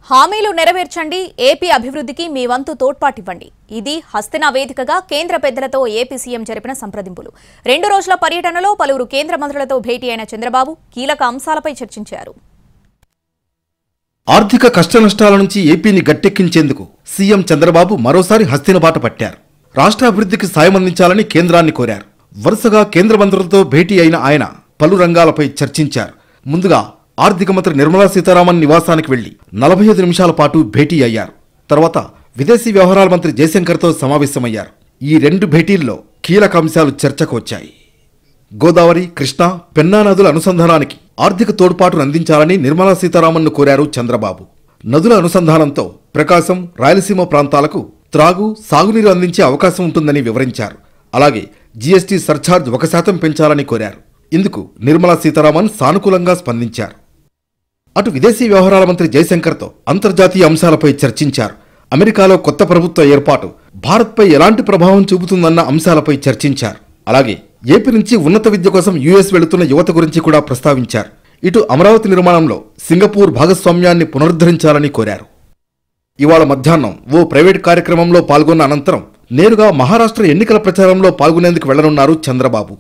హామీలు నెరవేర్చండి, ఏపీ అభివృద్ధికి మీ వంతు తోడ్పాటివ్వండి. ఇది హస్తినా వేదికగా కేంద్ర పెద్దలతో ఏపీ సీఎం జరిపిన సంప్రదింపులు. 2 రోజుల పర్యటనలో పలువురు కేంద్ర మంత్రులతో భేటీ అయిన చంద్రబాబు కీలక అంశాలపై చర్చించారు. ఆర్థిక కష్టనష్టాల నుంచి ఏపీని గట్టెక్కించేందుకు సీఎం చంద్రబాబు మరోసారి హస్తిన బాట పట్టారు. రాష్ట్ర అభివృద్ధికి సాయం అందించాలని కేంద్రాన్ని కోరారు. వరుసగా కేంద్ర మంత్రులతో భేటీ అయిన ఆయన పలు రంగాలపై చర్చించారు. ముందుగా ఆర్థిక మంత్రి నిర్మలా సీతారామన్ నివాసానికి వెళ్లి 45 నిమిషాల పాటు భేటీ అయ్యారు. తర్వాత విదేశీ వ్యవహారాల మంత్రి జయశంకర్తో సమావేశమయ్యారు. ఈ 2 భేటీల్లో కీలక అంశాలు చర్చకు వచ్చాయి. గోదావరి, కృష్ణా, పెన్నా నదుల అనుసంధానానికి ఆర్థిక తోడ్పాటును అందించాలని నిర్మలా సీతారామన్ను కోరారు చంద్రబాబు. నదుల అనుసంధానంతో ప్రకాశం, రాయలసీమ ప్రాంతాలకు త్రాగు, సాగునీరు అందించే అవకాశం ఉంటుందని వివరించారు. అలాగే జీఎస్టీ సర్ఛార్జ్ 1% పెంచాలని కోరారు. ఇందుకు నిర్మలా సీతారామన్ సానుకూలంగా స్పందించారు. అటు విదేశీ వ్యవహారాల మంత్రి జయశంకర్తో అంతర్జాతీయ అంశాలపై చర్చించారు. అమెరికాలో కొత్త ప్రభుత్వ ఏర్పాటు భారత్పై ఎలాంటి ప్రభావం చూపుతుందన్న అంశాలపై చర్చించారు. అలాగే ఏపీ నుంచి ఉన్నత విద్య కోసం యుఎస్ వెళుతున్న యువత గురించి కూడా ప్రస్తావించారు. ఇటు అమరావతి నిర్మాణంలో సింగపూర్ భాగస్వామ్యాన్ని పునరుద్ధరించాలని కోరారు. ఇవాళ మధ్యాహ్నం ఓ ప్రైవేట్ కార్యక్రమంలో పాల్గొన్న అనంతరం నేరుగా మహారాష్ట్ర ఎన్నికల ప్రచారంలో పాల్గొనేందుకు వెళ్లనున్నారు చంద్రబాబు.